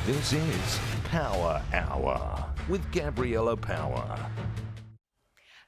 This is Power Hour with Gabriella Power.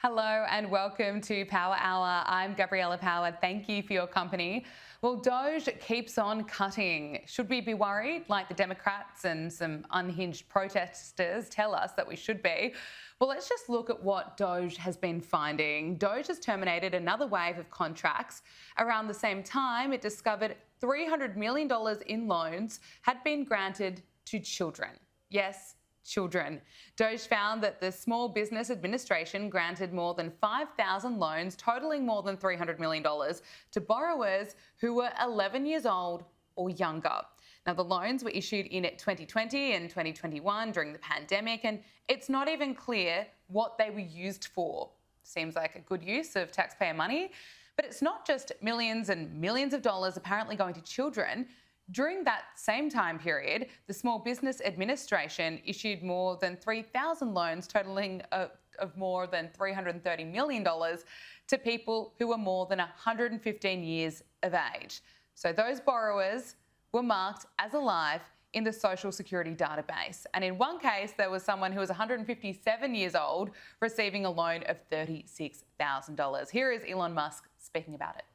Hello and welcome to Power Hour. I'm Gabriella Power. Thank you for your company. Well, DOGE keeps on cutting. Should we be worried, like the Democrats and some unhinged protesters tell us that we should be? Well, let's just look at what DOGE has been finding. DOGE has terminated another wave of contracts. Around the same time, it discovered $300 million in loans had been granted to children. Yes, children. DOGE found that the Small Business Administration granted more than 5,000 loans totaling more than $300 million to borrowers who were 11 years old or younger. Now, the loans were issued in 2020 and 2021 during the pandemic, and it's not even clear what they were used for. Seems like a good use of taxpayer money, but it's not just millions and millions of dollars apparently going to children. During that same time period, the Small Business Administration issued more than 3,000 loans totaling of more than $330 million to people who were more than 115 years of age. So those borrowers were marked as alive in the Social Security database. And in one case, there was someone who was 157 years old receiving a loan of $36,000. Here is Elon Musk speaking about it.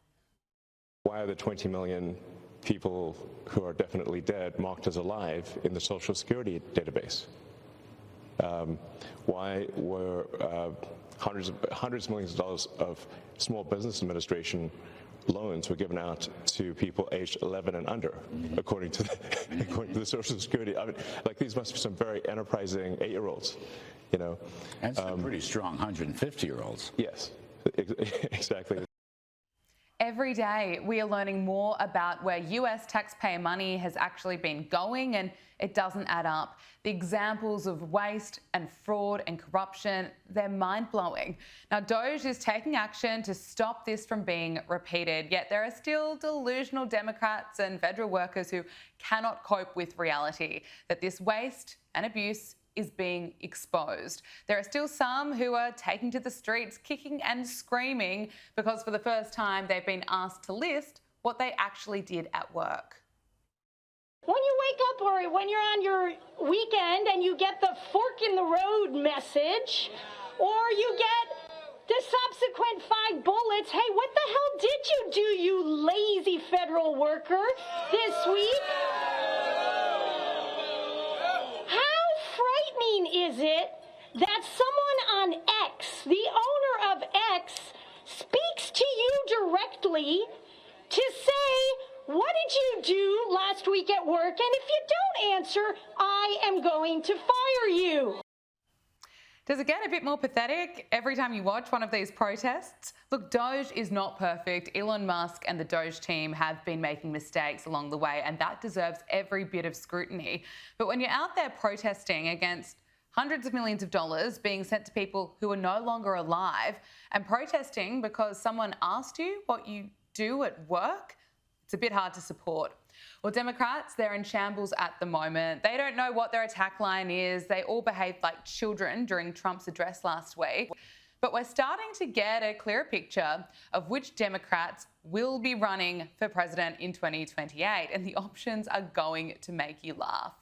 Why are the 20 million people who are definitely dead marked as alive in the Social Security database? Why were hundreds of millions of dollars of Small Business Administration loans were given out to people aged 11 and under, according to the Social Security? I mean, like, these must be some very enterprising 8-year-olds, you know. And some pretty strong 150-year-olds. Yes, exactly. Every day, we are learning more about where US taxpayer money has actually been going, and it doesn't add up. The examples of waste and fraud and corruption, they're mind-blowing. Now, DOGE is taking action to stop this from being repeated, yet there are still delusional Democrats and federal workers who cannot cope with reality that this waste and abuse is being exposed. There are still some who are taking to the streets, kicking and screaming because for the first time they've been asked to list what they actually did at work. When you wake up or when you're on your weekend and you get the fork in the road message, or you get the subsequent 5 bullets, hey, what the hell did you do, you lazy federal worker, this week? Is it that someone on X, the owner of X, speaks to you directly to say, what did you do last week at work? And if you don't answer, I am going to fire you. Does it get a bit more pathetic every time you watch one of these protests? Look, DOGE is not perfect. Elon Musk and the DOGE team have been making mistakes along the way, and that deserves every bit of scrutiny. But when you're out there protesting against hundreds of millions of dollars being sent to people who are no longer alive and protesting because someone asked you what you do at work, it's a bit hard to support. Well, Democrats, they're in shambles at the moment. They don't know what their attack line is. They all behaved like children during Trump's address last week. But we're starting to get a clearer picture of which Democrats will be running for president in 2028, and the options are going to make you laugh.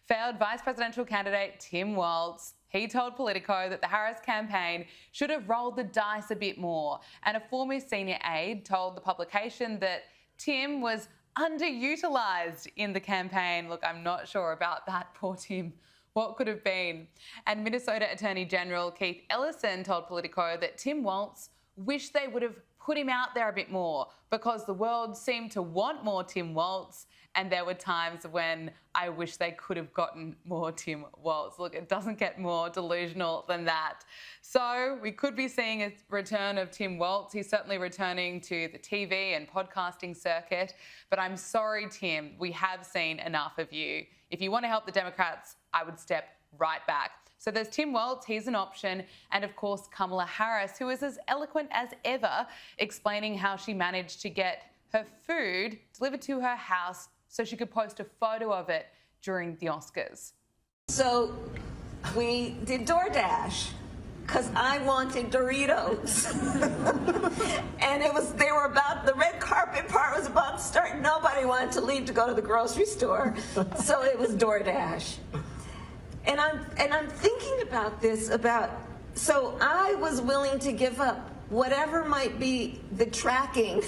Failed vice presidential candidate Tim Walz, he told Politico that the Harris campaign should have rolled the dice a bit more, and a former senior aide told the publication that Tim was underutilised in the campaign. Look, I'm not sure about that, poor Tim. What could have been? And Minnesota Attorney General Keith Ellison told Politico that Tim Walz wished they would have put him out there a bit more because the world seemed to want more Tim Walz, and there were times when I wish they could have gotten more Tim Walz. Look, it doesn't get more delusional than that. So we could be seeing a return of Tim Walz. He's certainly returning to the TV and podcasting circuit. But I'm sorry, Tim, we have seen enough of you. If you want to help the Democrats, I would step right back. So there's Tim Walz, he's an option, and of course Kamala Harris, who is as eloquent as ever, explaining how she managed to get her food delivered to her house so she could post a photo of it during the Oscars. So we did DoorDash. because I wanted Doritos. And they were about, the red carpet part was about to start. Nobody wanted to leave to go to the grocery store. So it was DoorDash. And I'm thinking about this, so I was willing to give up whatever might be the tracking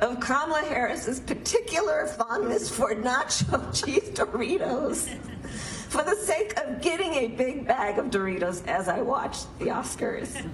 of Kamala Harris's particular fondness for nacho cheese Doritos for the sake of getting a big bag of Doritos as I watched the Oscars.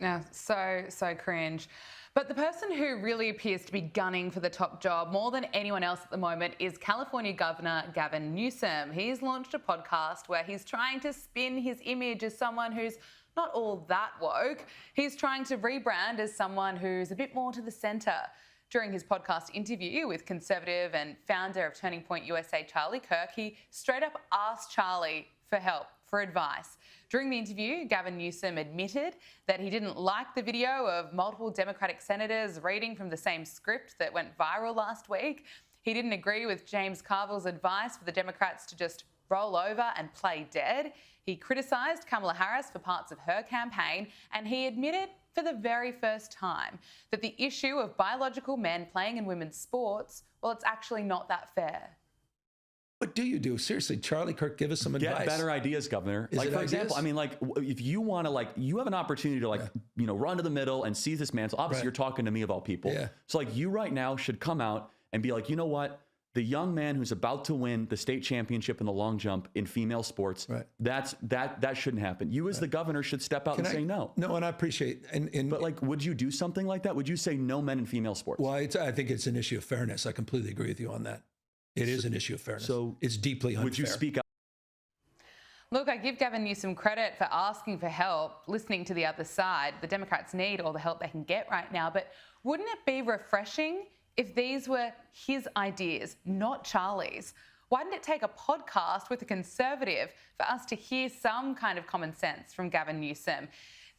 Yeah, so cringe. But the person who really appears to be gunning for the top job more than anyone else at the moment is California Governor Gavin Newsom. He's launched a podcast where he's trying to spin his image as someone who's not all that woke. He's trying to rebrand as someone who's a bit more to the centre. During his podcast interview with conservative and founder of Turning Point USA, Charlie Kirk, he straight up asked Charlie for help, for advice. During the interview, Gavin Newsom admitted that he didn't like the video of multiple Democratic senators reading from the same script that went viral last week. He didn't agree with James Carville's advice for the Democrats to just roll over and play dead. He criticised Kamala Harris for parts of her campaign, and he admitted for the very first time that the issue of biological men playing in women's sports, well, it's actually not that fair. What do you do? Seriously, Charlie Kirk, give us some advice. Get better ideas, Governor. Is like, it for ideas? example, I mean, like, if you want to, like, you have an opportunity to, like, you know, run to the middle and seize this mantle. Obviously, you're talking to me of all people. Yeah. So, like, you right now should come out and be like, you know what? The young man who's about to win the state championship in the long jump in female sports, that shouldn't happen. You as the governor should step out and say no. No, and I appreciate. But like, would you do something like that? Would you say no men in female sports? Well, I think it's an issue of fairness. I completely agree with you on that. It is an issue of fairness. So it's deeply unfair. Would you speak up? Look, I give Gavin Newsom credit for asking for help, listening to the other side. The Democrats need all the help they can get right now. But wouldn't it be refreshing if these were his ideas, not Charlie's? Why didn't it take a podcast with a conservative for us to hear some kind of common sense from Gavin Newsom?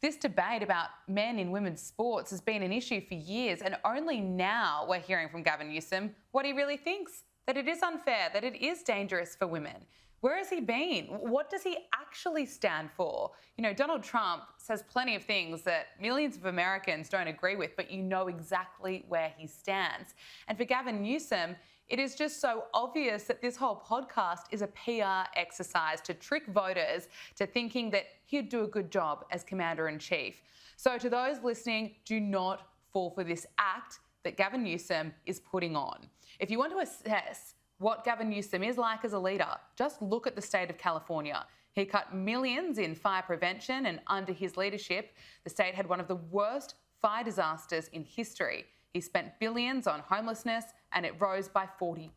This debate about men in women's sports has been an issue for years, and only now we're hearing from Gavin Newsom what he really thinks, that it is unfair, that it is dangerous for women. Where has he been? What does he actually stand for? You know, Donald Trump says plenty of things that millions of Americans don't agree with, but you know exactly where he stands. And for Gavin Newsom, it is just so obvious that this whole podcast is a PR exercise to trick voters to thinking that he'd do a good job as Commander-in-Chief. So to those listening, do not fall for this act that Gavin Newsom is putting on. If you want to assess what Gavin Newsom is like as a leader, just look at the state of California. He cut millions in fire prevention, and under his leadership, the state had one of the worst fire disasters in history. He spent billions on homelessness, and it rose by 40%.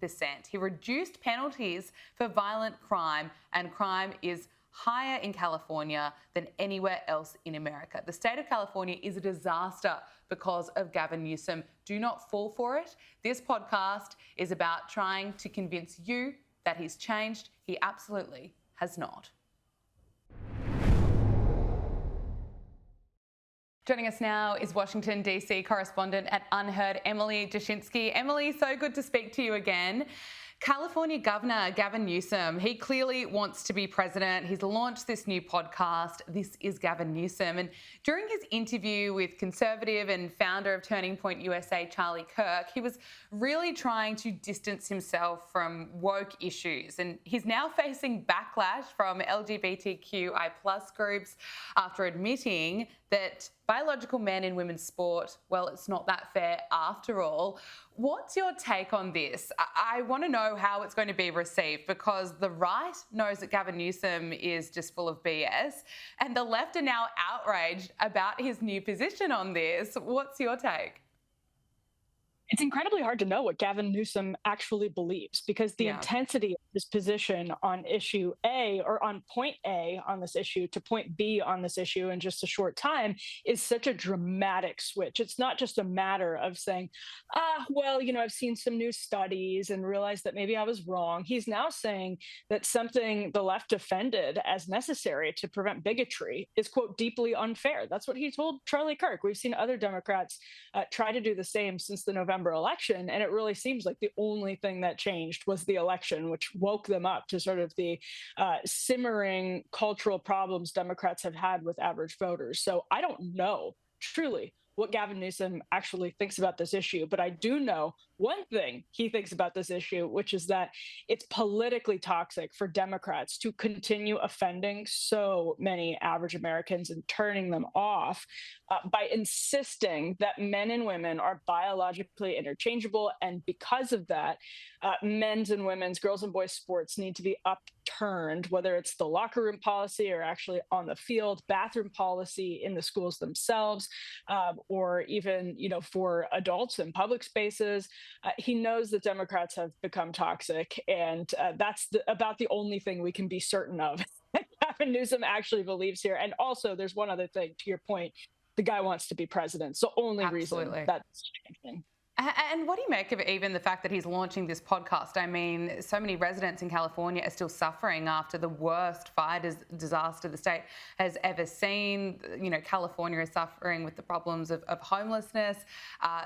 He reduced penalties for violent crime, and crime is higher in California than anywhere else in America. The state of California is a disaster because of Gavin Newsom. Do not fall for it. This podcast is about trying to convince you that he's changed. He absolutely has not. Joining us now is Washington, D.C. correspondent at Unheard, Emily Jashinsky. Emily, so good to speak to you again. California Governor Gavin Newsom, he clearly wants to be president. He's launched this new podcast, This is Gavin Newsom. And during his interview with conservative and founder of Turning Point USA, Charlie Kirk, he was really trying to distance himself from woke issues. And he's now facing backlash from LGBTQI+ groups after admitting that biological men in women's sport, well, it's not that fair after all. What's your take on this? I want to know how it's going to be received, because the right knows that Gavin Newsom is just full of BS, and the left are now outraged about his new position on this. What's your take? It's incredibly hard to know what Gavin Newsom actually believes, because the intensity of his position on issue A, or on point A on this issue, to point B on this issue in just a short time is such a dramatic switch. It's not just a matter of saying, well, you know, I've seen some new studies and realized that maybe I was wrong. He's now saying that something the left defended as necessary to prevent bigotry is, quote, deeply unfair. That's what he told Charlie Kirk. We've seen other Democrats try to do the same since the November November election. And it really seems like the only thing that changed was the election, which woke them up to sort of the simmering cultural problems Democrats have had with average voters. So I don't know, truly, what Gavin Newsom actually thinks about this issue. But I do know one thing he thinks about this issue, which is that it's politically toxic for Democrats to continue offending so many average Americans and turning them off by insisting that men and women are biologically interchangeable. And because of that, men's and women's, girls and boys sports need to be upturned, whether it's the locker room policy or actually on the field, bathroom policy in the schools themselves, or even, for adults in public spaces. He knows that Democrats have become toxic, and that's about the only thing we can be certain of. Gavin Newsom actually believes here. And also, there's one other thing, to your point, the guy wants to be president. It's the only reason that's changing. And what do you make of even the fact that he's launching this podcast? I mean, so many residents in California are still suffering after the worst fire disaster the state has ever seen. California is suffering with the problems of homelessness.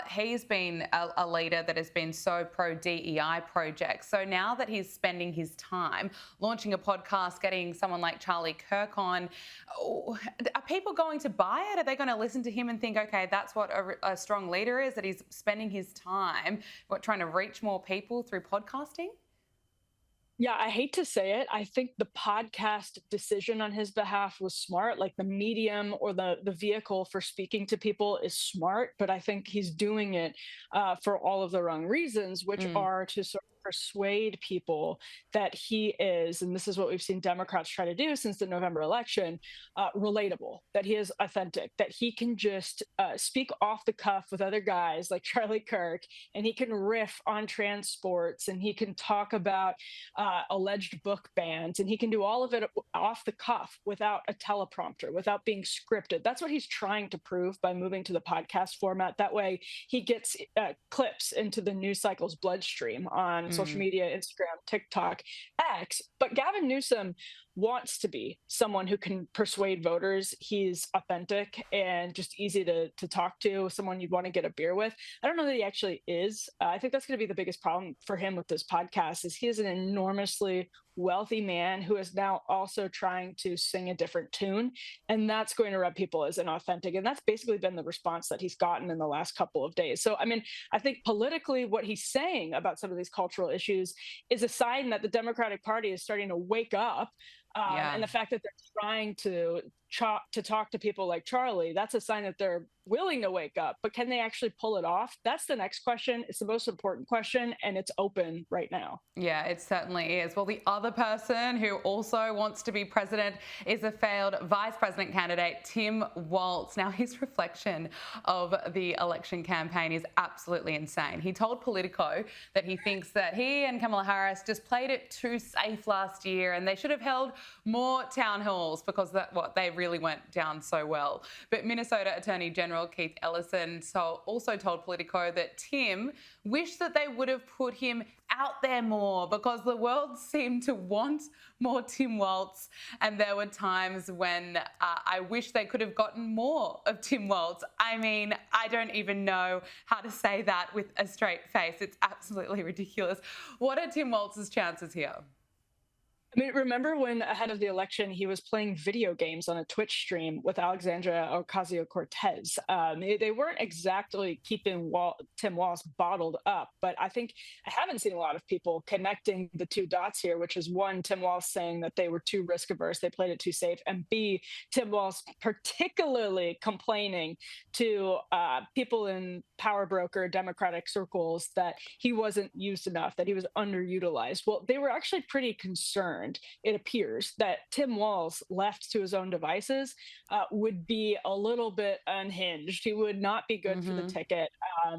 He's been a leader that has been so pro-DEI projects. So now that he's spending his time launching a podcast, getting someone like Charlie Kirk on, are people going to buy it? Are they going to listen to him and think, okay, that's what a strong leader is, that he's spending his time trying to reach more people through podcasting? Yeah, I hate to say it. I think the podcast decision on his behalf was smart. Like, the medium or the vehicle for speaking to people is smart, but I think he's doing it for all of the wrong reasons, which are to sort of persuade people that he is, and this is what we've seen Democrats try to do since the November election, relatable, that he is authentic, that he can just speak off the cuff with other guys like Charlie Kirk, and he can riff on trans sports, and he can talk about alleged book bans, and he can do all of it off the cuff without a teleprompter, without being scripted. That's what he's trying to prove by moving to the podcast format. That way he gets clips into the news cycle's bloodstream on social media, Instagram, TikTok, X. But Gavin Newsom wants to be someone who can persuade voters. He's authentic and just easy to talk to, someone you'd want to get a beer with. I don't know that he actually is. I think that's going to be the biggest problem for him with this podcast, is he is an enormously wealthy man who is now also trying to sing a different tune. And that's going to rub people as inauthentic. And that's basically been the response that he's gotten in the last couple of days. So, I mean, I think politically what he's saying about some of these cultural issues is a sign that the Democratic Party is starting to wake up. And the fact that they're trying to talk to people like Charlie, that's a sign that they're willing to wake up. But can they actually pull it off? That's the next question. It's the most important question, and it's open right now. Yeah, it certainly is. Well, the other person who also wants to be president is a failed vice president candidate, Tim Walz. Now, his reflection of the election campaign is absolutely insane. He told Politico that he thinks that he and Kamala Harris just played it too safe last year, and they should have held more town halls because they really went down so well. But Minnesota Attorney General Keith Ellison also told Politico that Tim wished that they would have put him out there more because the world seemed to want more Tim Walz, and there were times when I wish they could have gotten more of Tim Walz. I mean, I don't even know how to say that with a straight face. It's absolutely ridiculous. What are Tim Walz's chances here? I mean, remember when ahead of the election, he was playing video games on a Twitch stream with Alexandria Ocasio-Cortez. They weren't exactly keeping Tim Walz bottled up, but I haven't seen a lot of people connecting the two dots here, which is one, Tim Walz saying that they were too risk averse, they played it too safe, and B, Tim Walz particularly complaining to people in power broker Democratic circles that he wasn't used enough, that he was underutilized. Well, they were actually pretty concerned, it appears, that Tim Walz, left to his own devices, would be a little bit unhinged. He would not be good for the ticket.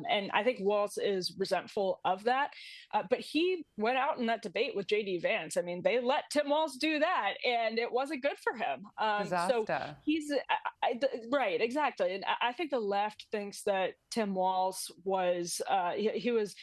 And I think Walz is resentful of that. But he went out in that debate with J.D. Vance. I mean, they let Tim Walz do that, and it wasn't good for him. So he's right, exactly. And I think the left thinks that Tim Walz was he was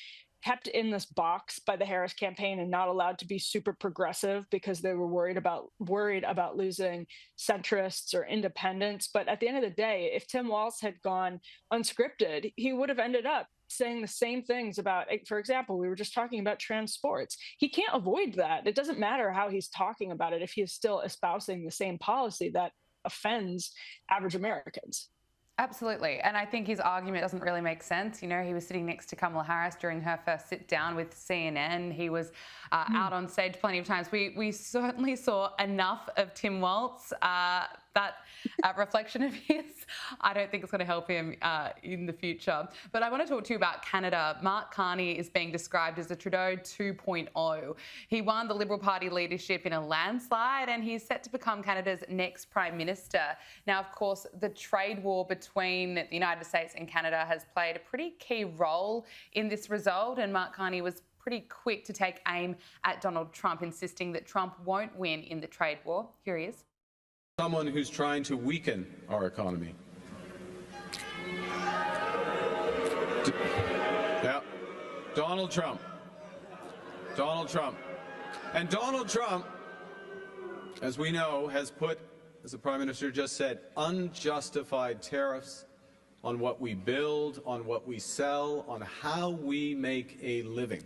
kept in this box by the Harris campaign and not allowed to be super progressive because they were worried about losing centrists or independents. But at the end of the day, if Tim Walz had gone unscripted, he would have ended up saying the same things about, for example, we were just talking about trans sports. He can't avoid that. It doesn't matter how he's talking about it if he is still espousing the same policy that offends average Americans. Absolutely. And I think his argument doesn't really make sense. You know, he was sitting next to Kamala Harris during her first sit down with CNN. He was out on stage plenty of times. We certainly saw enough of Tim Walz. That reflection of his, I don't think it's going to help him in the future. But I want to talk to you about Canada. Mark Carney is being described as a Trudeau 2.0. He won the Liberal Party leadership in a landslide, and he's set to become Canada's next Prime Minister. Now, of course, the trade war between the United States and Canada has played a pretty key role in this result, and Mark Carney was pretty quick to take aim at Donald Trump, insisting that Trump won't win in the trade war. Here he is. Someone who's trying to weaken our economy. Yeah, Donald Trump. And Donald Trump, as we know, has put, as the Prime Minister just said, unjustified tariffs on what we build, on what we sell, on how we make a living.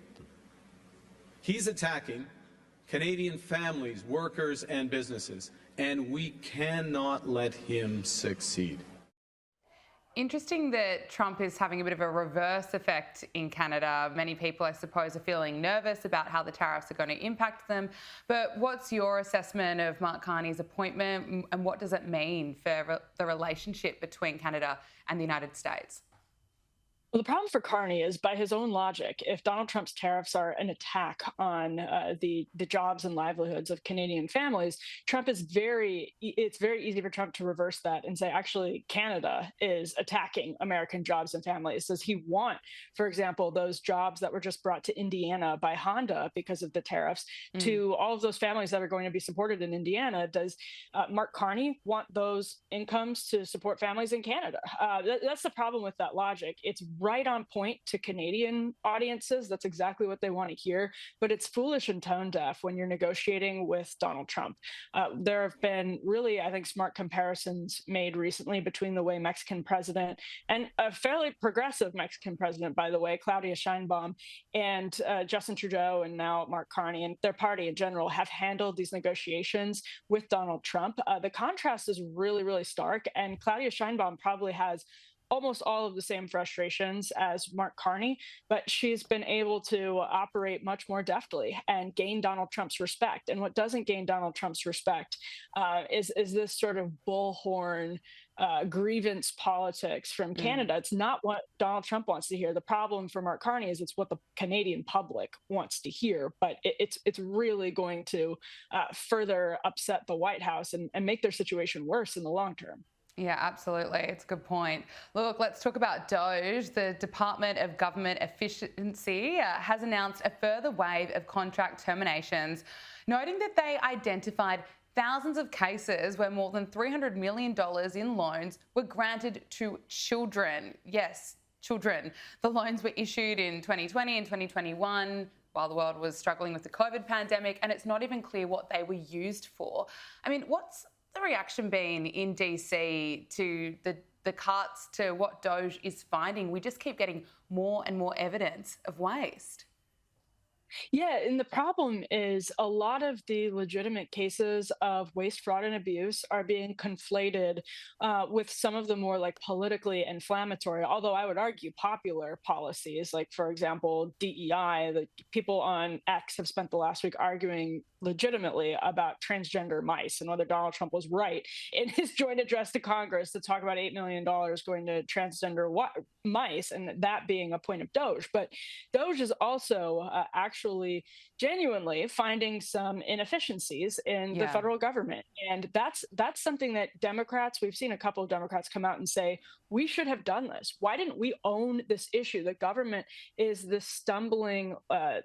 He's attacking Canadian families, workers, and businesses, and we cannot let him succeed. Interesting that Trump is having a bit of a reverse effect in Canada. Many people, I suppose, are feeling nervous about how the tariffs are going to impact them. But what's your assessment of Mark Carney's appointment, and what does it mean for the relationship between Canada and the United States? Well, the problem for Carney is, by his own logic, if Donald Trump's tariffs are an attack on the jobs and livelihoods of Canadian families, it's very easy for Trump to reverse that and say, actually, Canada is attacking American jobs and families. Does he want, for example, those jobs that were just brought to Indiana by Honda because of the tariffs to all of those families that are going to be supported in Indiana? Does Mark Carney want those incomes to support families in Canada? That's the problem with that logic. It's right on point to Canadian audiences. That's exactly what they want to hear, but it's foolish and tone deaf when you're negotiating with Donald Trump. There have been really, I think, smart comparisons made recently between the way Mexican president, and a fairly progressive Mexican president, by the way, Claudia Sheinbaum, and Justin Trudeau, and now Mark Carney and their party in general, have handled these negotiations with Donald Trump. The contrast is really, really stark, and Claudia Sheinbaum probably has almost all of the same frustrations as Mark Carney, but she's been able to operate much more deftly and gain Donald Trump's respect. And what doesn't gain Donald Trump's respect is this sort of bullhorn grievance politics from Canada. It's not what Donald Trump wants to hear. The problem for Mark Carney is it's what the Canadian public wants to hear, but it's really going to further upset the White House and make their situation worse in the long term. Yeah, absolutely. It's a good point. Look, let's talk about DOGE. The Department of Government Efficiency has announced a further wave of contract terminations, noting that they identified thousands of cases where more than $300 million in loans were granted to children. Yes, children. The loans were issued in 2020 and 2021 while the world was struggling with the COVID pandemic, and it's not even clear what they were used for. I mean, what's the reaction been in DC to the cuts, to what DOGE is finding? We just keep getting more and more evidence of waste. Yeah, and the problem is a lot of the legitimate cases of waste, fraud, and abuse are being conflated with some of the more like politically inflammatory, although I would argue popular policies, like, for example, DEI. The people on X have spent the last week arguing legitimately about transgender mice and whether Donald Trump was right in his joint address to Congress to talk about $8 million going to transgender mice, and that being a point of DOGE. But DOGE is also actually genuinely finding some inefficiencies in the federal government. And that's something that we've seen a couple of Democrats come out and say, we should have done this. Why didn't we own this issue? The government is this stumbling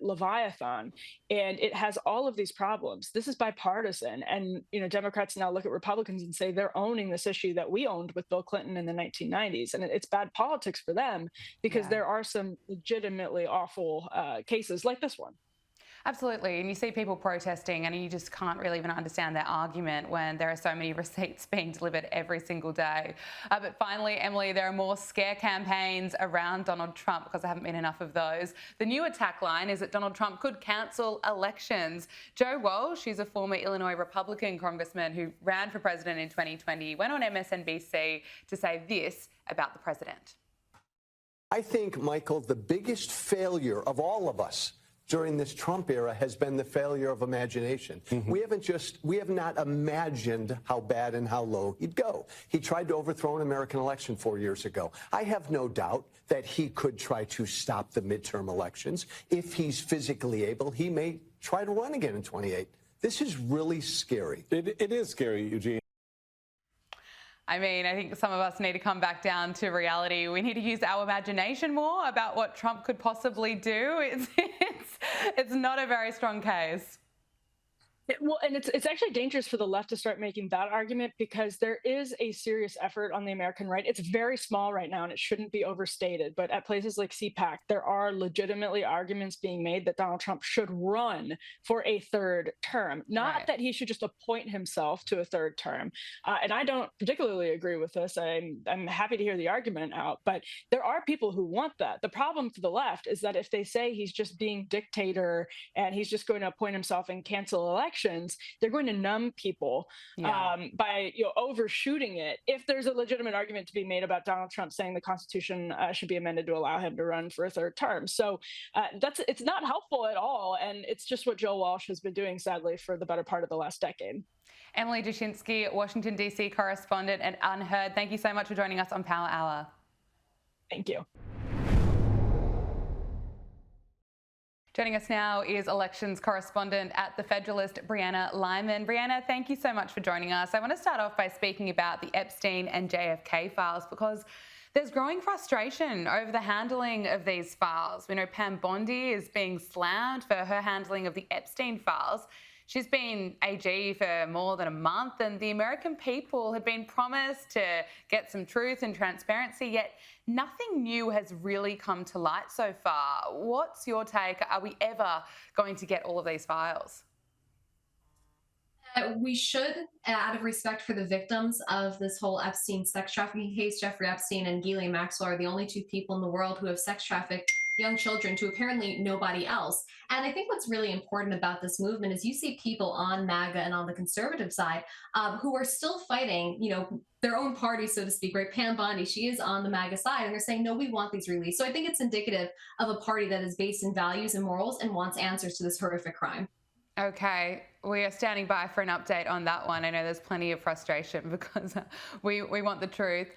leviathan, and it has all of these problems. This is bipartisan. And, Democrats now look at Republicans and say they're owning this issue that we owned with Bill Clinton in the 1990s. And it's bad politics for them because there are some legitimately awful cases like this one. Absolutely. And you see people protesting and you just can't really even understand their argument when there are so many receipts being delivered every single day. But finally, Emily, there are more scare campaigns around Donald Trump because there haven't been enough of those. The new attack line is that Donald Trump could cancel elections. Joe Walsh, who's a former Illinois Republican congressman who ran for president in 2020, went on MSNBC to say this about the president. I think, Michael, the biggest failure of all of us during this Trump era has been the failure of imagination. We have not imagined how bad and how low he'd go. He tried to overthrow an American election 4 years ago. I have no doubt that he could try to stop the midterm elections. If he's physically able, he may try to run again in 28. This is really scary. It is scary, Eugene. I mean, I think some of us need to come back down to reality. We need to use our imagination more about what Trump could possibly do. It's not a very strong case. And it's actually dangerous for the left to start making that argument because there is a serious effort on the American right. It's very small right now and it shouldn't be overstated. But at places like CPAC, there are legitimately arguments being made that Donald Trump should run for a third term, not that he should just appoint himself to a third term. And I don't particularly agree with this. I'm happy to hear the argument out, but there are people who want that. The problem for the left is that if they say he's just being dictator and he's just going to appoint himself and cancel elections, they're going to numb people by overshooting it. If there's a legitimate argument to be made about Donald Trump saying the Constitution should be amended to allow him to run for a third term, so it's not helpful at all, and it's just what Joe Walsh has been doing, sadly, for the better part of the last decade. Emily Jashinsky, Washington DC correspondent at Unheard. Thank you so much for joining us on Power Hour. Thank you. Joining us now is elections correspondent at The Federalist, Brianna Lyman. Brianna, thank you so much for joining us. I want to start off by speaking about the Epstein and JFK files because there's growing frustration over the handling of these files. We know Pam Bondi is being slammed for her handling of the Epstein files. She's been AG for more than a month, and the American people had been promised to get some truth and transparency, yet nothing new has really come to light so far. What's your take? Are we ever going to get all of these files? We should, out of respect for the victims of this whole Epstein sex trafficking case. Jeffrey Epstein and Ghislaine Maxwell are the only two people in the world who have sex trafficked young children to apparently nobody else. And I think what's really important about this movement is you see people on MAGA and on the conservative side who are still fighting, their own party, so to speak, right? Pam Bondi, she is on the MAGA side, and they're saying, no, we want these released. So I think it's indicative of a party that is based in values and morals and wants answers to this horrific crime. Okay, we are standing by for an update on that one. I know there's plenty of frustration because we want the truth.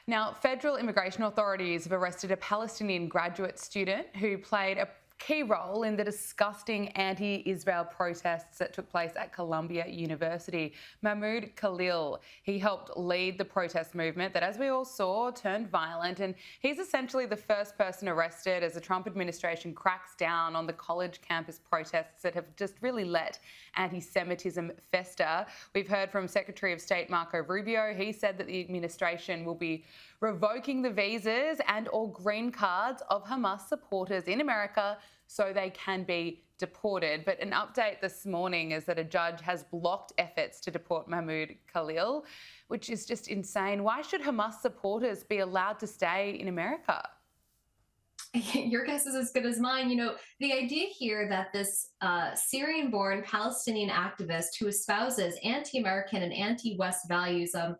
Now, federal immigration authorities have arrested a Palestinian graduate student who played a key role in the disgusting anti-Israel protests that took place at Columbia University. Mahmoud Khalil, he helped lead the protest movement that, as we all saw, turned violent, and he's essentially the first person arrested as the Trump administration cracks down on the college campus protests that have just really let anti-Semitism fester. We've heard from Secretary of State Marco Rubio. He said that the administration will be revoking the visas and or green cards of Hamas supporters in America so they can be deported. But an update this morning is that a judge has blocked efforts to deport Mahmoud Khalil, which is just insane. Why should Hamas supporters be allowed to stay in America? Your guess is as good as mine. The idea here that this Syrian-born Palestinian activist who espouses anti-American and anti-West values, one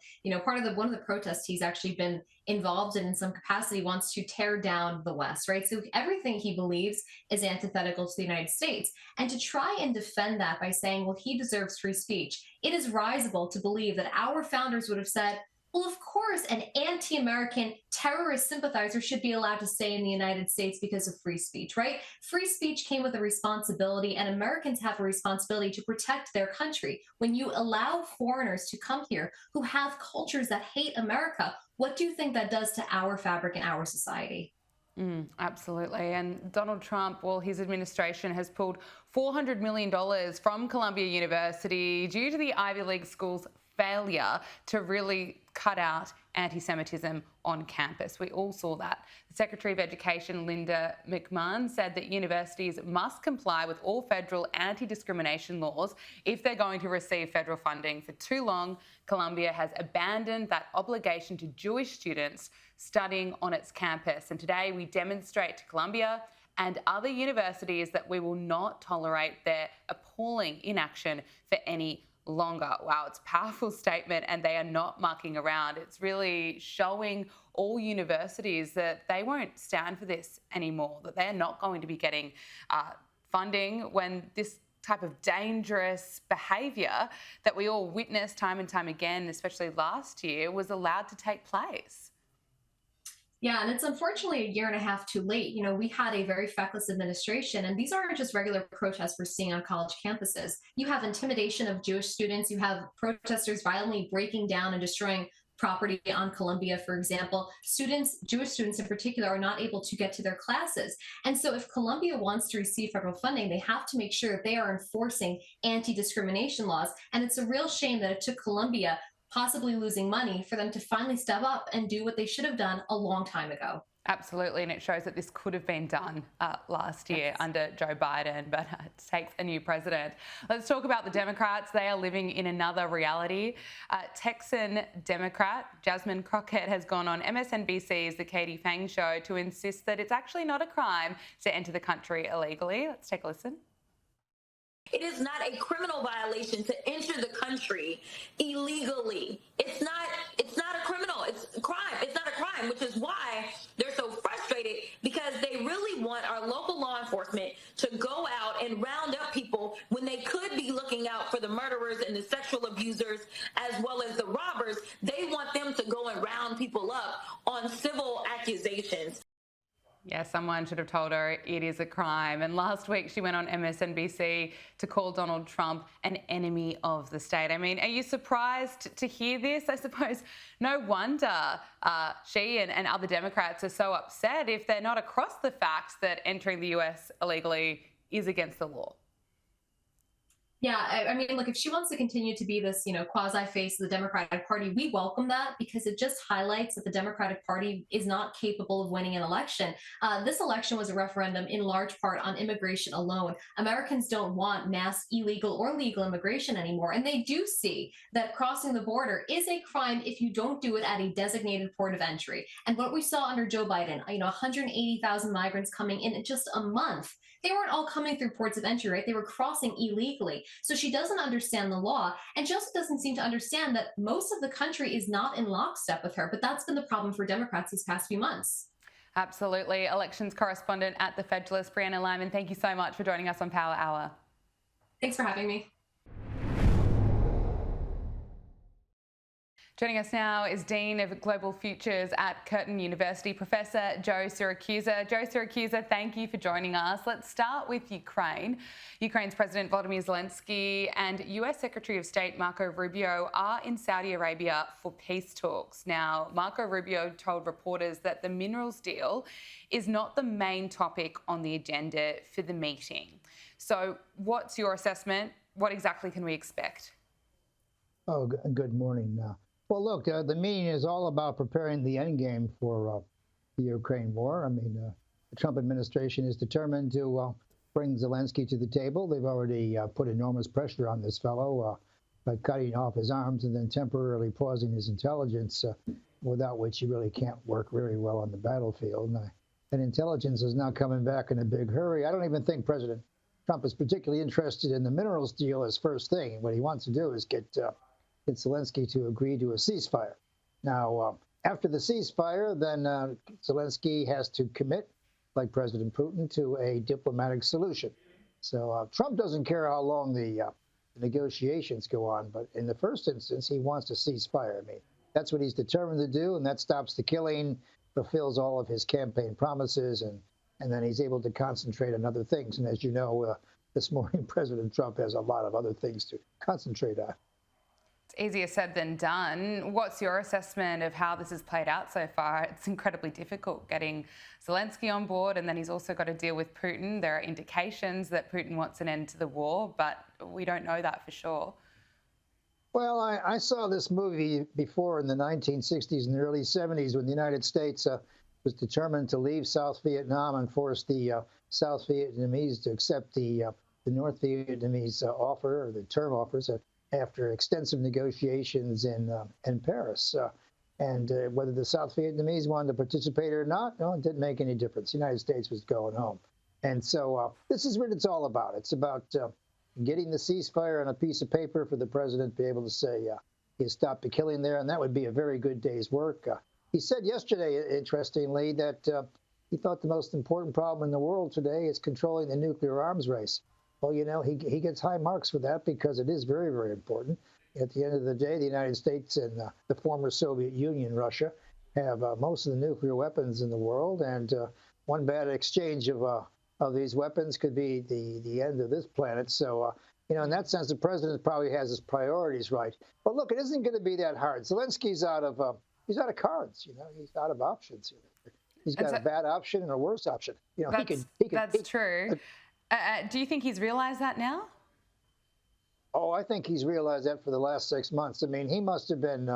of the protests he's actually been involved in some capacity, wants to tear down the West, right? So everything he believes is antithetical to the United States. And to try and defend that by saying, well, he deserves free speech, it is risible to believe that our founders would have said, well, of course, an anti-American terrorist sympathizer should be allowed to stay in the United States because of free speech, right? Free speech came with a responsibility, and Americans have a responsibility to protect their country. When you allow foreigners to come here who have cultures that hate America, what do you think that does to our fabric and our society? Absolutely. And Donald Trump, well, his administration has pulled $400 million from Columbia University due to the Ivy League school's failure to really cut out anti-Semitism on campus. We all saw that. The Secretary of Education, Linda McMahon, said that universities must comply with all federal anti-discrimination laws if they're going to receive federal funding. For too long, Columbia has abandoned that obligation to Jewish students studying on its campus. And today we demonstrate to Columbia and other universities that we will not tolerate their appalling inaction for any longer. Wow, it's a powerful statement, and they are not mucking around. It's really showing all universities that they won't stand for this anymore, that they're not going to be getting funding when this type of dangerous behaviour that we all witnessed time and time again, especially last year, was allowed to take place. Yeah, and it's unfortunately a year and a half too late. You know, we had a very feckless administration, and these aren't just regular protests we're seeing on college campuses. You have intimidation of Jewish students. You have protesters violently breaking down and destroying property on Columbia, for example. Students, Jewish students in particular, are not able to get to their classes. And so if Columbia wants to receive federal funding, they have to make sure that they are enforcing anti-discrimination laws. And it's a real shame that it took Columbia possibly losing money for them to finally step up and do what they should have done a long time ago. Absolutely, and it shows that this could have been done last year under Joe Biden, but it takes a new president. Let's talk about the Democrats. They are living in another reality. Texan Democrat Jasmine Crockett has gone on MSNBC's The Katie Phang Show to insist that it's actually not a crime to enter the country illegally. Let's take a listen. It is not a criminal violation to enter the country illegally. It's not a criminal. It's a crime. It's not a crime, which is why they're so frustrated, because they really want our local law enforcement to go out and round up people when they could be looking out for the murderers and the sexual abusers as well as the robbers. They want them to go and round people up on civil accusations. Yeah, someone should have told her it is a crime. And last week she went on MSNBC to call Donald Trump an enemy of the state. I mean, are you surprised to hear this? I suppose no wonder she and other Democrats are so upset if they're not across the fact that entering the US illegally is against the law. Yeah, I mean, look, if she wants to continue to be this, quasi-face of the Democratic Party, we welcome that, because it just highlights that the Democratic Party is not capable of winning an election. This election was a referendum in large part on immigration alone. Americans don't want mass illegal or legal immigration anymore, and they do see that crossing the border is a crime if you don't do it at a designated port of entry. And what we saw under Joe Biden, 180,000 migrants coming in just a month. They weren't all coming through ports of entry, right? They were crossing illegally. So she doesn't understand the law, and she also doesn't seem to understand that most of the country is not in lockstep with her. But that's been the problem for Democrats these past few months. Absolutely. Elections correspondent at The Federalist, Brianna Lyman, thank you so much for joining us on Power Hour. Thanks for having me. Joining us now is Dean of Global Futures at Curtin University, Professor Joe Siracusa. Joe Siracusa, thank you for joining us. Let's start with Ukraine. Ukraine's President Volodymyr Zelensky and US Secretary of State Marco Rubio are in Saudi Arabia for peace talks. Now, Marco Rubio told reporters that the minerals deal is not the main topic on the agenda for the meeting. So what's your assessment? What exactly can we expect? Oh, good morning. Well, look, the meeting is all about preparing the end game for the Ukraine war. I mean, the Trump administration is determined to bring Zelensky to the table. They've already put enormous pressure on this fellow by cutting off his arms and then temporarily pausing his intelligence, without which he really can't work very well on the battlefield. And intelligence is now coming back in a big hurry. I don't even think President Trump is particularly interested in the minerals deal as first thing. What he wants to do is get Zelensky to agree to a ceasefire. Now, after the ceasefire, then Zelensky has to commit, like President Putin, to a diplomatic solution. So Trump doesn't care how long the negotiations go on, but in the first instance, he wants a ceasefire. I mean, that's what he's determined to do, and that stops the killing, fulfills all of his campaign promises, and then he's able to concentrate on other things. And as you know, this morning, President Trump has a lot of other things to concentrate on. It's easier said than done. What's your assessment of how this has played out so far? It's incredibly difficult getting Zelensky on board, and then he's also got to deal with Putin. There are indications that Putin wants an end to the war, but we don't know that for sure. Well, I saw this movie before in the 1960s and the early 70s when the United States was determined to leave South Vietnam and force the South Vietnamese to accept the North Vietnamese offer, or the term offers, after extensive negotiations in Paris. And whether the South Vietnamese wanted to participate or not, no, it didn't make any difference. The United States was going home. And so this is what it's all about. It's about getting the ceasefire on a piece of paper for the president to be able to say he stopped the killing there, and that would be a very good day's work. He said yesterday, interestingly, that he thought the most important problem in the world today is controlling the nuclear arms race. Well, you know, he gets high marks for that because it is very, very important. At the end of the day, the United States and the former Soviet Union, Russia, have most of the nuclear weapons in the world, and one bad exchange of these weapons could be the end of this planet. So, you know, in that sense, the president probably has his priorities right. But look, it isn't going to be that hard. Zelensky's out of cards. You know, he's out of options. He's got a bad option and a worse option. You know, that's true. Do you think he's realized that now? Oh, I think he's realized that for the last 6 months. I mean, he must have been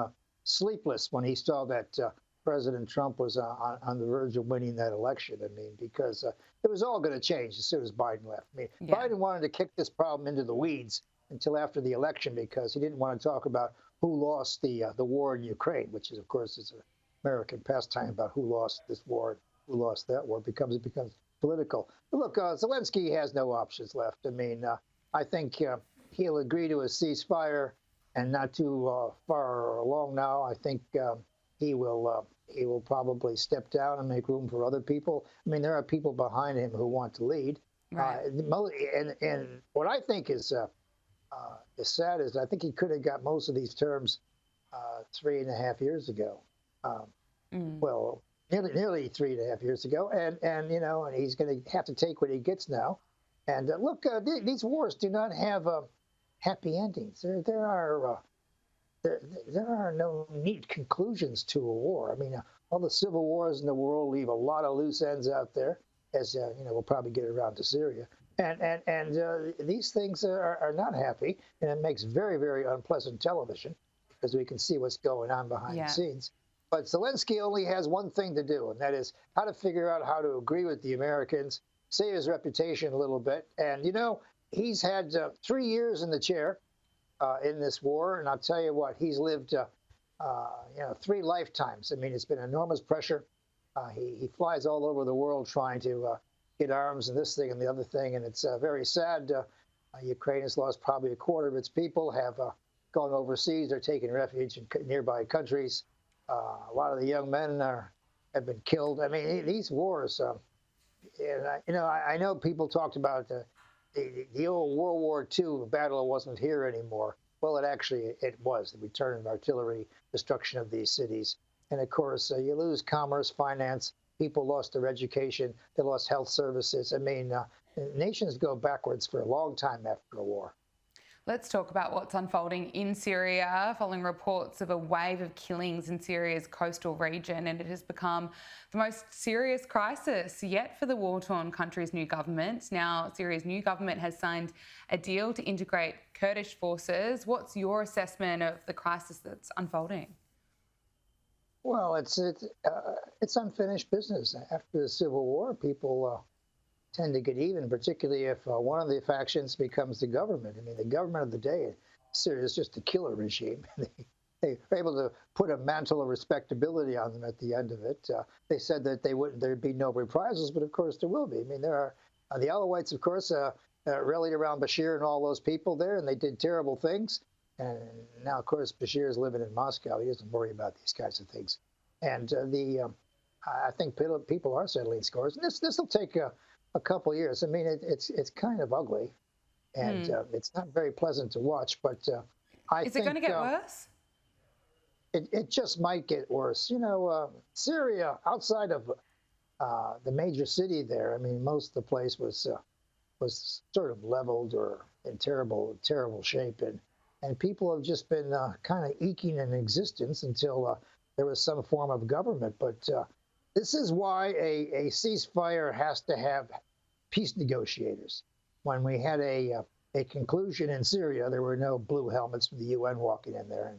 sleepless when he saw that President Trump was on the verge of winning that election. I mean, because it was all going to change as soon as Biden left. I mean, Biden wanted to kick this problem into the weeds until after the election because he didn't want to talk about who lost the war in Ukraine, which is, of course, is an American pastime about who lost this war, who lost that war. It becomes political. But look, Zelensky has no options left. I mean, I think he'll agree to a ceasefire, and not too far along now, I think he will probably step down and make room for other people. I mean, there are people behind him who want to lead. Right. And what I think is sad is I think he could have got most of these terms 3.5 years ago. Well, nearly 3.5 years ago, and you know, and he's going to have to take what he gets now. And look, these wars do not have happy endings. There are no neat conclusions to a war. I mean, all the civil wars in the world leave a lot of loose ends out there, as you know, we'll probably get around to Syria. And these things are not happy, and it makes very, very unpleasant television because we can see what's going on behind the scenes. But Zelensky only has one thing to do, and that is how to figure out how to agree with the Americans, save his reputation a little bit. And, you know, he's had 3 years in the chair in this war, and I'll tell you what, he's lived, you know, 3 lifetimes. I mean, it's been enormous pressure. He flies all over the world trying to get arms and this thing and the other thing, and it's very sad. Ukraine has lost probably 1/4 of its people, have gone overseas. They're taking refuge in nearby countries. A lot of the young men have been killed. I mean, these wars, and you know, I know people talked about the old World War II battle wasn't here anymore. Well, it was the return of artillery, destruction of these cities. And of course, you lose commerce, finance, people lost their education, they lost health services. I mean, nations go backwards for a long time after a war. Let's talk about what's unfolding in Syria following reports of a wave of killings in Syria's coastal region, and it has become the most serious crisis yet for the war-torn country's new government. Now, Syria's new government has signed a deal to integrate Kurdish forces. What's your assessment of the crisis that's unfolding? Well, it's unfinished business. After the Civil War, people tend to get even, particularly if one of the factions becomes the government. I mean, the government of the day, Syria is just a killer regime. They were able to put a mantle of respectability on them at the end of it. They said that there'd be no reprisals, but of course there will be. I mean, there are the Alawites, of course, rallied around Bashir and all those people there, and they did terrible things. And now, of course, Bashir is living in Moscow. He doesn't worry about these kinds of things. And I think people are settling scores. And this will take a couple years. I mean, it's kind of ugly, and it's not very pleasant to watch. But I think is it going to get worse? It just might get worse. You know, Syria, outside of the major city there, I mean, most of the place was sort of leveled or in terrible shape, and people have just been kind of eking in existence until there was some form of government. But this is why a ceasefire has to have peace negotiators. When we had a a conclusion in Syria. There were no blue helmets from the UN walking in there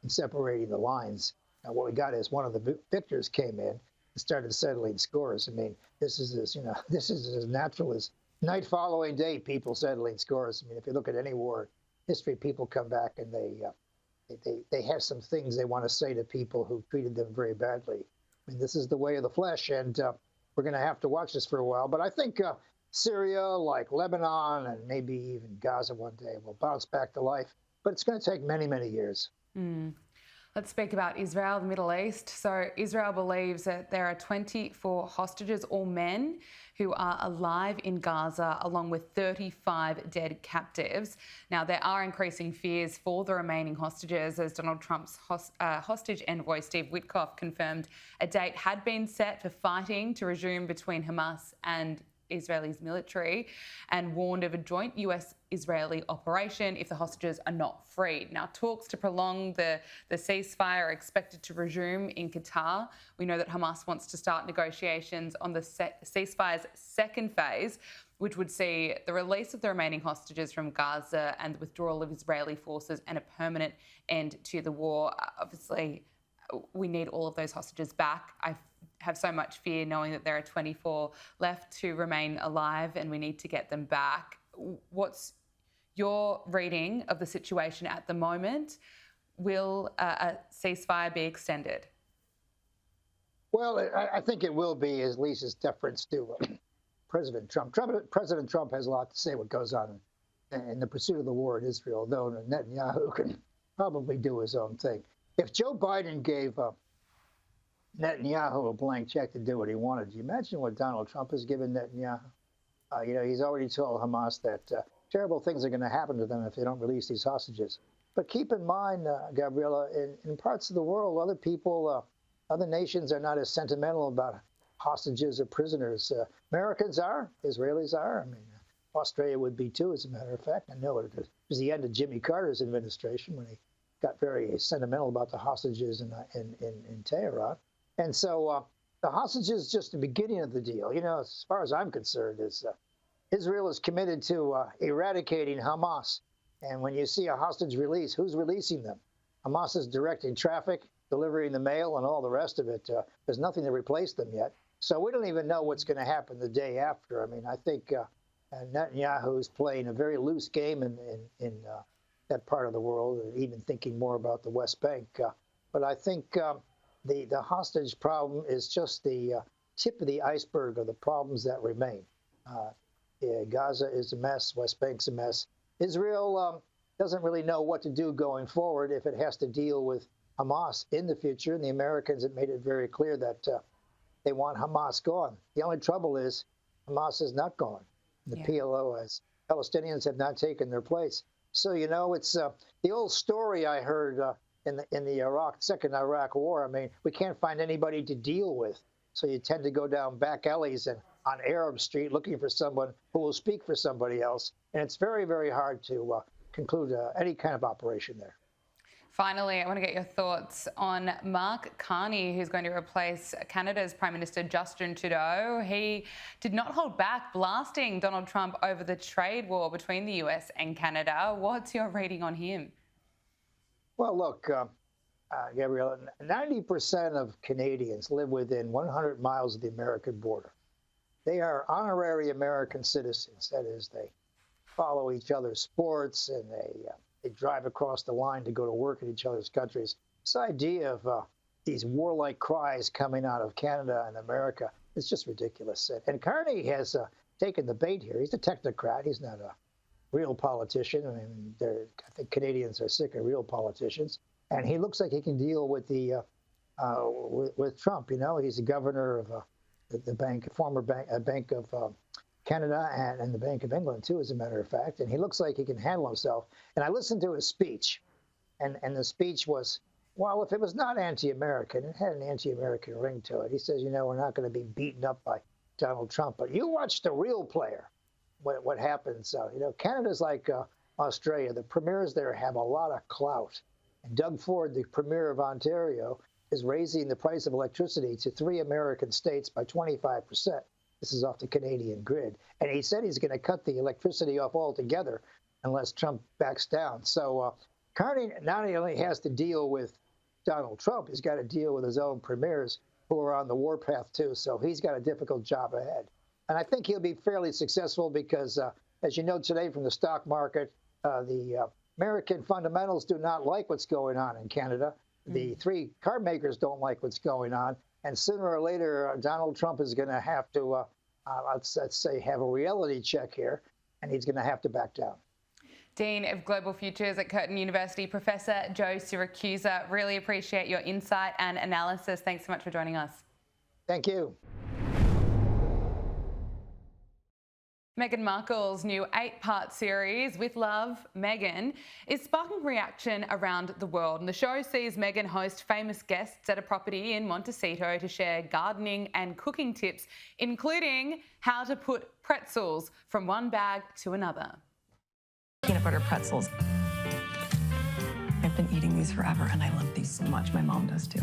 and separating the lines. Now, what we got is one of the victors came in and started settling scores. I mean, this is as natural as night following day, people settling scores. I mean, if you look at any war history, people come back and they have some things they want to say to people who treated them very badly. I mean, this is the way of the flesh, and we're going to have to watch this for a while. But I think Syria, like Lebanon, and maybe even Gaza one day will bounce back to life. But it's going to take many, many years. Let's speak about Israel, the Middle East. So Israel believes that there are 24 hostages, all men, who are alive in Gaza, along with 35 dead captives. Now, there are increasing fears for the remaining hostages, as Donald Trump's hostage envoy, Steve Witkoff, confirmed a date had been set for fighting to resume between Hamas and Israel's military, and warned of a joint US-Israeli operation if the hostages are not freed. Now, talks to prolong the ceasefire are expected to resume in Qatar. We know that Hamas wants to start negotiations on the ceasefire's second phase, which would see the release of the remaining hostages from Gaza and the withdrawal of Israeli forces and a permanent end to the war. Obviously, we need all of those hostages back. I have so much fear knowing that there are 24 left to remain alive and we need to get them back. What's your reading of the situation at the moment? Will a ceasefire be extended? Well, I think it will be, at least as deference to President Trump. President Trump has a lot to say what goes on in the pursuit of the war in Israel, though Netanyahu can probably do his own thing. If Joe Biden gave Netanyahu a blank check to do what he wanted, do you imagine what Donald Trump has given Netanyahu? He's already told Hamas that terrible things are going to happen to them if they don't release these hostages. But keep in mind, Gabriella, in parts of the world, other people, other nations are not as sentimental about hostages or prisoners. Americans are, Israelis are. I mean, Australia would be too, as a matter of fact. I know it was the end of Jimmy Carter's administration when he got very sentimental about the hostages in Tehran. And so the hostages is just the beginning of the deal. As far as I'm concerned, Israel is committed to eradicating Hamas. And when you see a hostage release, who's releasing them? Hamas is directing traffic, delivering the mail, and all the rest of it. There's nothing to replace them yet. So we don't even know what's going to happen the day after. I mean, I think Netanyahu is playing a very loose game in that part of the world, and even thinking more about the West Bank. But I think the hostage problem is just the tip of the iceberg of the problems that remain. Gaza is a mess. West Bank's a mess. Israel doesn't really know what to do going forward if it has to deal with Hamas in the future. And the Americans have made it very clear that they want Hamas gone. The only trouble is Hamas is not gone. The PLO, as Palestinians, have not taken their place. So, it's the old story I heard in the second Iraq War. I mean, we can't find anybody to deal with. So you tend to go down back alleys and on Arab Street looking for someone who will speak for somebody else. And it's very, very hard to conclude any kind of operation there. Finally, I want to get your thoughts on Mark Carney, who's going to replace Canada's Prime Minister Justin Trudeau. He did not hold back blasting Donald Trump over the trade war between the US and Canada. What's your reading on him? Well, look, Gabriella, 90% of Canadians live within 100 miles of the American border. They are honorary American citizens. That is, they follow each other's sports and they drive across the line to go to work in each other's countries. This idea of these warlike cries coming out of Canada and America is just ridiculous. And Carney has taken the bait here. He's a technocrat. He's not a real politician. I mean, I think Canadians are sick of real politicians. And he looks like he can deal with with Trump. He's a governor of the former Bank of Canada and the Bank of England, too, as a matter of fact. And he looks like he can handle himself. And I listened to his speech, and the speech was, well, if it was not anti-American, it had an anti-American ring to it. He says, we're not going to be beaten up by Donald Trump. But you watch the real player, what happens. Canada's like Australia. The premiers there have a lot of clout. And Doug Ford, the premier of Ontario, is raising the price of electricity to 3 American states by 25%. This is off the Canadian grid. And he said he's going to cut the electricity off altogether unless Trump backs down. So Carney not only has to deal with Donald Trump, he's got to deal with his own premiers who are on the warpath too. So he's got a difficult job ahead. And I think he'll be fairly successful because, as you know today from the stock market, the American fundamentals do not like what's going on in Canada. The three car makers don't like what's going on. And sooner or later, Donald Trump is going to have to, let's say, have a reality check here, and he's going to have to back down. Dean of Global Futures at Curtin University, Professor Joe Siracusa, really appreciate your insight and analysis. Thanks so much for joining us. Thank you. Meghan Markle's new 8-part series, With Love, Meghan, is sparking reaction around the world. And the show sees Meghan host famous guests at a property in Montecito to share gardening and cooking tips, including how to put pretzels from one bag to another. Peanut butter pretzels. I've been eating these forever, and I love these so much. My mom does too.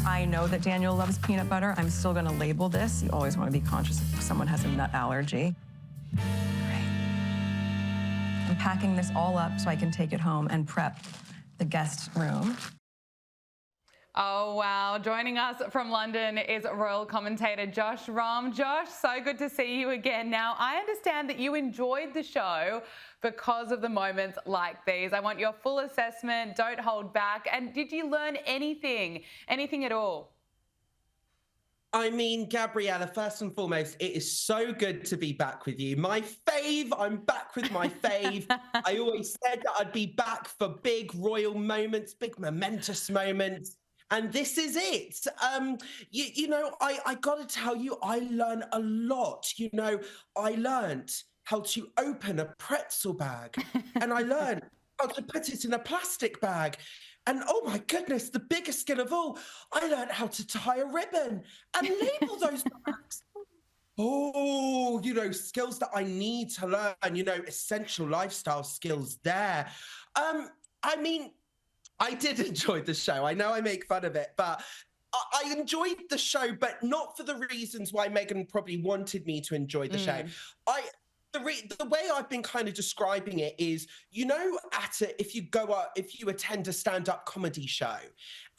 I know that Daniel loves peanut butter. I'm still going to label this. You always want to be conscious if someone has a nut allergy. Great. I'm packing this all up so I can take it home and prep the guest room. Oh, wow. Joining us from London is royal commentator Josh Rom. Josh, so good to see you again. Now, I understand that you enjoyed the show because of the moments like these. I want your full assessment. Don't hold back. And did you learn anything at all? I mean, Gabriella, first and foremost, it is so good to be back with you. My fave, I'm back with my fave. I always said that I'd be back for big royal moments, big momentous moments. And this is it. You know, I got to tell you, I learned a lot. You know, I learned how to open a pretzel bag and I learned how to put it in a plastic bag. And oh my goodness, the biggest skill of all, I learned how to tie a ribbon and label those bags. Oh, you know, skills that I need to learn, you know, essential lifestyle skills there. I mean, I did enjoy the show. I know I make fun of it, but I enjoyed the show, but not for the reasons why Meghan probably wanted me to enjoy the show. The way I've been kind of describing it is, you know, if you attend a stand-up comedy show,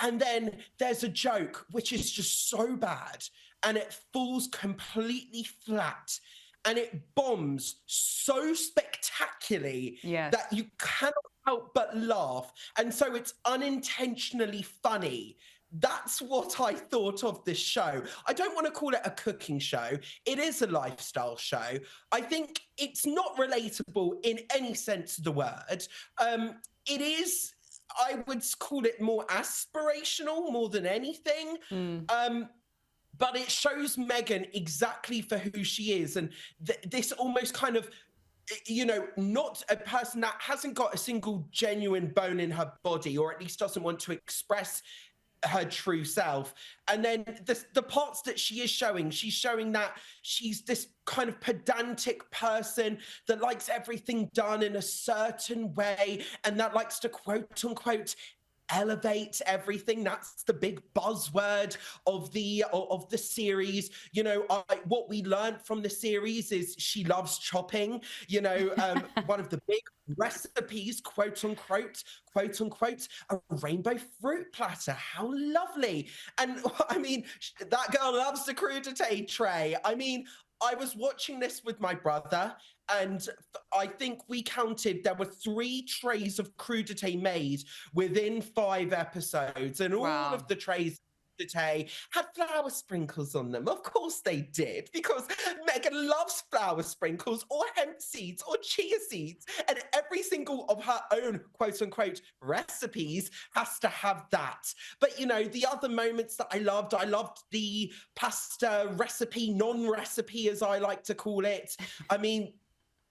and then there's a joke which is just so bad, and it falls completely flat, and it bombs so spectacularly that you cannot help but laugh. And so it's unintentionally funny. That's what I thought of this show. I don't want to call it a cooking show. It is a lifestyle show. I think it's not relatable in any sense of the word. It is, I would call it more aspirational more than anything. But it shows Meghan exactly for who she is. And this almost kind of, you know, not a person that hasn't got a single genuine bone in her body, or at least doesn't want to express her true self. And then the parts that she is showing, she's showing that she's this kind of pedantic person that likes everything done in a certain way and that likes to quote unquote elevate everything. That's the big buzzword of the series. You know, what we learned from the series is she loves chopping. You know, one of the big recipes, quote unquote, a rainbow fruit platter. How lovely. And I mean, that girl loves the crudité tray. I mean, I was watching this with my brother, and I think we counted there were 3 trays of crudité made within 5 episodes, and all of the trays crudité had flour sprinkles on them. Of course they did, because Meghan loves flour sprinkles or hemp seeds or chia seeds, and every single of her own quote-unquote recipes has to have that. But, you know, the other moments that I loved the pasta recipe, non-recipe as I like to call it. I mean,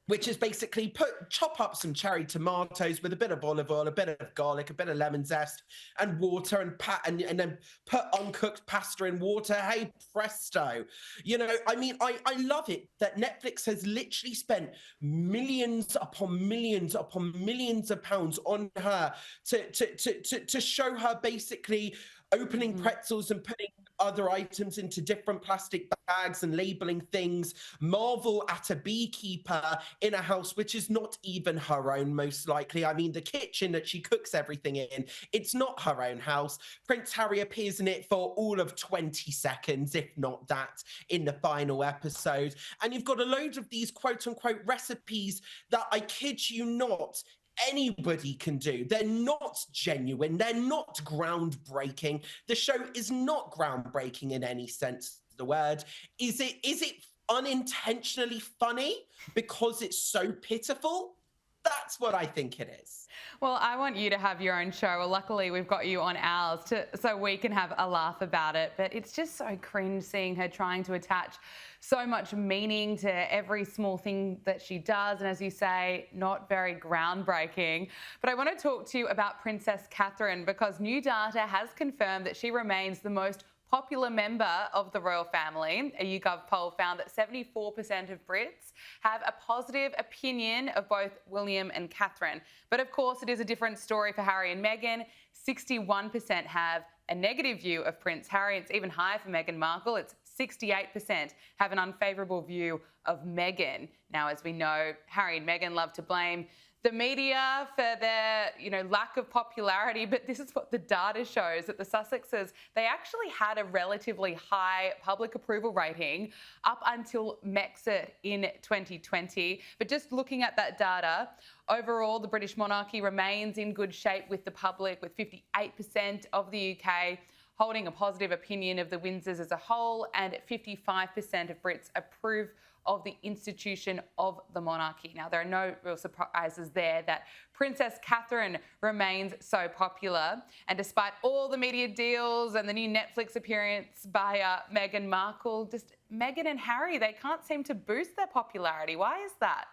which is basically chop up some cherry tomatoes with a bit of olive oil, a bit of garlic, a bit of lemon zest, and water, and then put uncooked pasta in water. Hey, presto. You know, I mean, I love it that Netflix has literally spent millions upon millions upon millions of pounds on her to show her basically opening pretzels and putting other items into different plastic bags and labeling things, marvel at a beekeeper in a house which is not even her own, most likely. I mean, the kitchen that she cooks everything in, it's not her own house. Prince Harry appears in it for all of 20 seconds, if not that, in the final episode. And you've got a load of these quote-unquote recipes that, I kid you not, anybody can do. They're not genuine. They're not groundbreaking. The show is not groundbreaking in any sense of the word. Is it unintentionally funny because it's so pitiful? That's what I think it is. Well, I want you to have your own show. Well, luckily we've got you on ours so we can have a laugh about it. But it's just so cringe seeing her trying to attach so much meaning to every small thing that she does. And as you say, not very groundbreaking. But I want to talk to you about Princess Catherine, because new data has confirmed that she remains the most popular member of the royal family. A YouGov poll found that 74% of Brits have a positive opinion of both William and Catherine. But of course, it is a different story for Harry and Meghan. 61% have a negative view of Prince Harry. It's even higher for Meghan Markle. It's 68% have an unfavourable view of Meghan. Now, as we know, Harry and Meghan love to blame the media for their, lack of popularity, but this is what the data shows, that the Sussexes, they actually had a relatively high public approval rating up until Brexit in 2020. But just looking at that data, overall, the British monarchy remains in good shape with the public, with 58% of the UK holding a positive opinion of the Windsors as a whole, and 55% of Brits approve of the institution of the monarchy. Now, there are no real surprises there that Princess Catherine remains so popular. And despite all the media deals and the new Netflix appearance by Meghan Markle, just Meghan and Harry, they can't seem to boost their popularity. Why is that?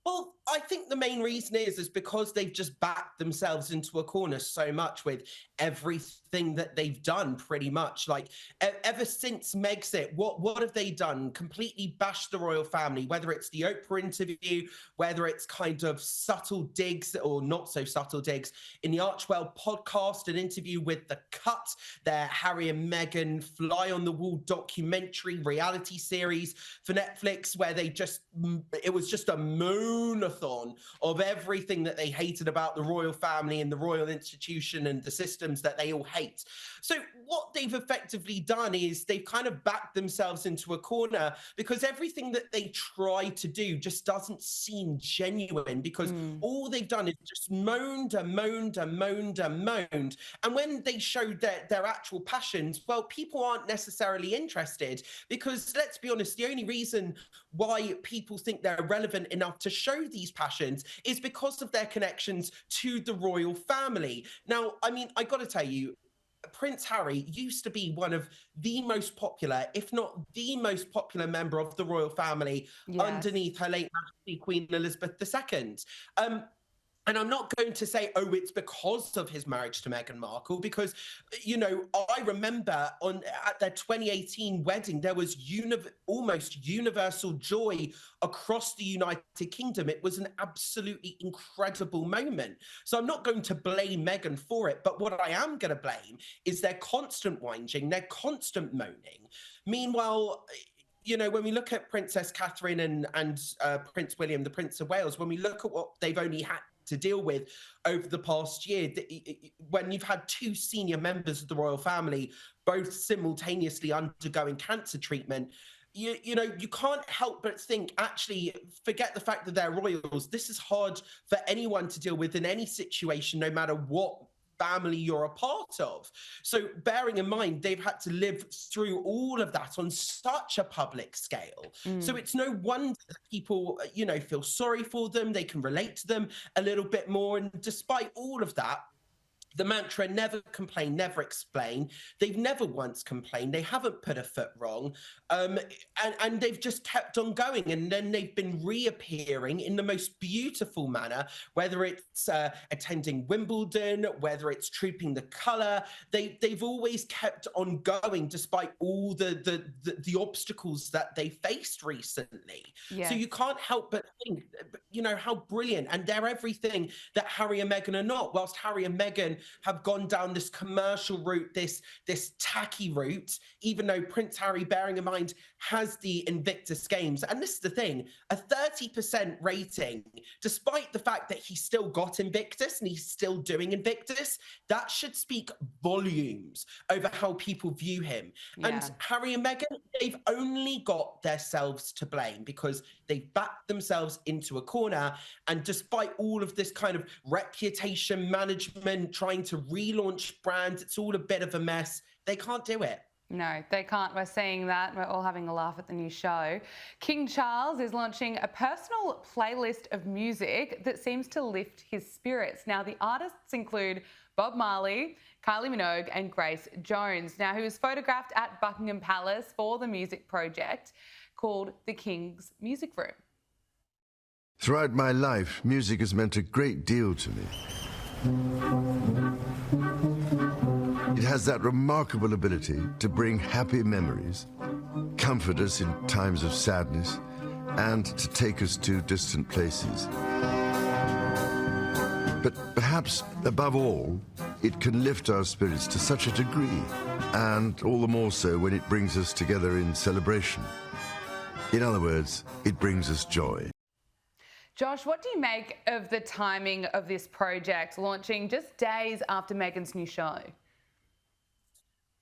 Well, I think the main reason is because they've just backed themselves into a corner so much with everything that they've done, pretty much. Like, ever since Megxit, what have they done? Completely bashed the royal family, whether it's the Oprah interview, whether it's kind of subtle digs or not so subtle digs in the Archwell podcast, an interview with The Cut, their Harry and Meghan fly on the wall documentary reality series for Netflix, where it was just a moonathon of everything that they hated about the royal family and the royal institution and the systems that they all hate. So what they've effectively done is they've kind of backed themselves into a corner, because everything that they try to do just doesn't seem genuine, because all they've done is just moaned and moaned and moaned and moaned. And when they showed their actual passions, well, people aren't necessarily interested, because let's be honest, the only reason why people think they're relevant enough to show these passions is because of their connections to the royal family. Now, I mean, I got to tell you, Prince Harry used to be one of the most popular, if not the most popular member of the royal family, underneath her late Majesty Queen Elizabeth II. And I'm not going to say, oh, it's because of his marriage to Meghan Markle, because, I remember at their 2018 wedding, there was almost universal joy across the United Kingdom. It was an absolutely incredible moment. So I'm not going to blame Meghan for it. But what I am going to blame is their constant whinging, their constant moaning. Meanwhile, when we look at Princess Catherine and Prince William, the Prince of Wales, when we look at what they've only had to deal with over the past year, when you've had two senior members of the royal family both simultaneously undergoing cancer treatment, you can't help but think, actually, forget the fact that they're royals. This is hard for anyone to deal with in any situation, no matter what family you're a part of. So bearing in mind, they've had to live through all of that on such a public scale. So it's no wonder that people, feel sorry for them. They can relate to them a little bit more. And despite all of that, the mantra, never complain, never explain. They've never once complained. They haven't put a foot wrong. And they've just kept on going. And then they've been reappearing in the most beautiful manner, whether it's attending Wimbledon, whether it's trooping the colour. They've always kept on going despite all the obstacles that they faced recently. Yes. So you can't help but think, how brilliant. And they're everything that Harry and Meghan are not. Whilst Harry and Meghan have gone down this commercial route, this tacky route, even though Prince Harry, bearing in mind, has the Invictus Games. And this is the thing, a 30% rating, despite the fact that he still got Invictus and he's still doing Invictus, that should speak volumes over how people view him. Yeah. And Harry and Meghan, they've only got themselves to blame because they've backed themselves into a corner. And despite all of this kind of reputation management, trying to relaunch brands, it's all a bit of a mess. They can't do it. No, they can't. We're seeing that. We're all having a laugh at the new show. King Charles is launching a personal playlist of music that seems to lift his spirits. Now, the artists include Bob Marley, Kylie Minogue and Grace Jones. Now, who was photographed at Buckingham Palace for the music project called The King's Music Room. Throughout my life, music has meant a great deal to me. It has that remarkable ability to bring happy memories, comfort us in times of sadness, and to take us to distant places. But perhaps, above all, it can lift our spirits to such a degree, and all the more so when it brings us together in celebration. In other words, it brings us joy. Josh, what do you make of the timing of this project launching just days after Meghan's new show?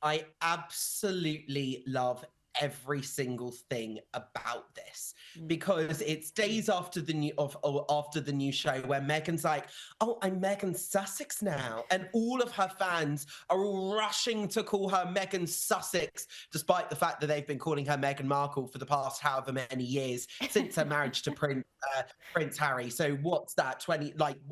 I absolutely love every single thing about this because it's days after the new show where Meghan's like, oh, I'm Meghan Sussex now, and all of her fans are all rushing to call her Meghan Sussex, despite the fact that they've been calling her Meghan Markle for the past however many years since her marriage to Prince Harry. So what's that,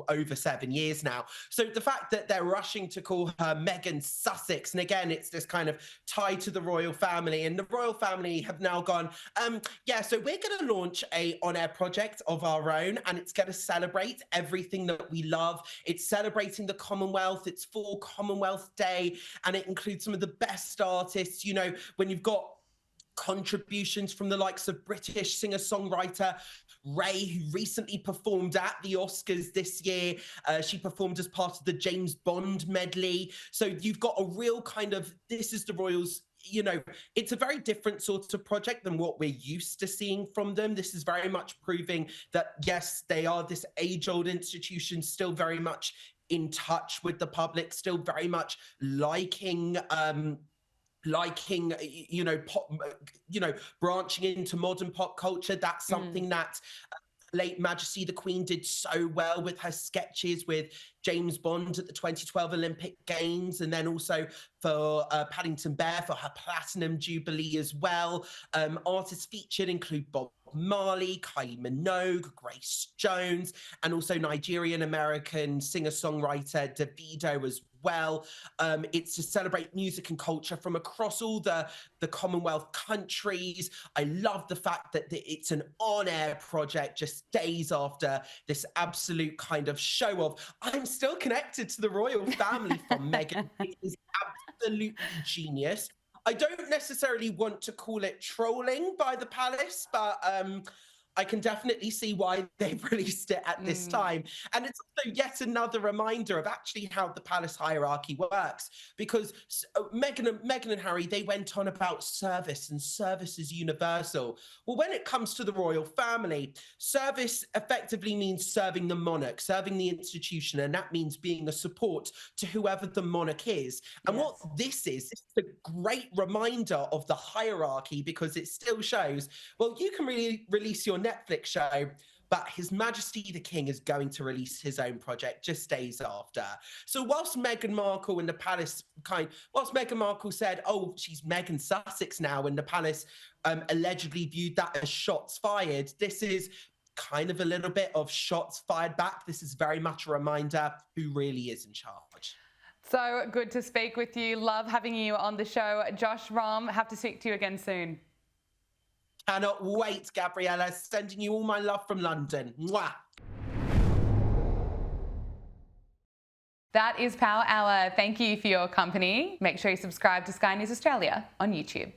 over 7 years now. So the fact that they're rushing to call her Meghan Sussex, and again, it's this kind of tie to the royal family, and the royal family have now gone, so we're going to launch a on-air project of our own, and it's going to celebrate everything that we love. It's celebrating the Commonwealth. It's for Commonwealth Day, and it includes some of the best artists. You know, when you've got contributions from the likes of British singer-songwriter Ray, who recently performed at the Oscars this year. She performed as part of the James Bond medley. So you've got a real kind of, this is the Royals, you know, it's a very different sort of project than what we're used to seeing from them. This is very much proving that, yes, they are this age-old institution, still very much in touch with the public, still very much liking, you know, pop, you know, branching into modern pop culture. That's something that late Majesty the Queen did so well with her sketches with James Bond at the 2012 Olympic Games, and then also for Paddington Bear for her Platinum Jubilee as well. Artists featured include Bob Marley, Kylie Minogue, Grace Jones, and also Nigerian-American singer-songwriter Davido as well. It's to celebrate music and culture from across all the Commonwealth countries. I love the fact that it's an on-air project just days after this absolute kind of show of, I'm still connected to the royal family from Meghan. It is absolutely genius. I don't necessarily want to call it trolling by the palace, but I can definitely see why they've released it at this time. And it's also yet another reminder of actually how the palace hierarchy works, because Meghan and Harry, they went on about service, and service is universal. Well, when it comes to the royal family, service effectively means serving the monarch, serving the institution, and that means being a support to whoever the monarch is. And what this is a great reminder of the hierarchy, because it still shows, well, you can really release your Netflix show, but His Majesty the King is going to release his own project just days after. So whilst Meghan Markle and the palace whilst Meghan Markle said, oh, she's Meghan Sussex now, and the palace allegedly viewed that as shots fired, this is kind of a little bit of shots fired back. This is very much a reminder who really is in charge. So good to speak with you. Love having you on the show. Josh Rom, have to speak to you again soon. Cannot wait, Gabriella. Sending you all my love from London. Mwah. That is Power Hour. Thank you for your company. Make sure you subscribe to Sky News Australia on YouTube.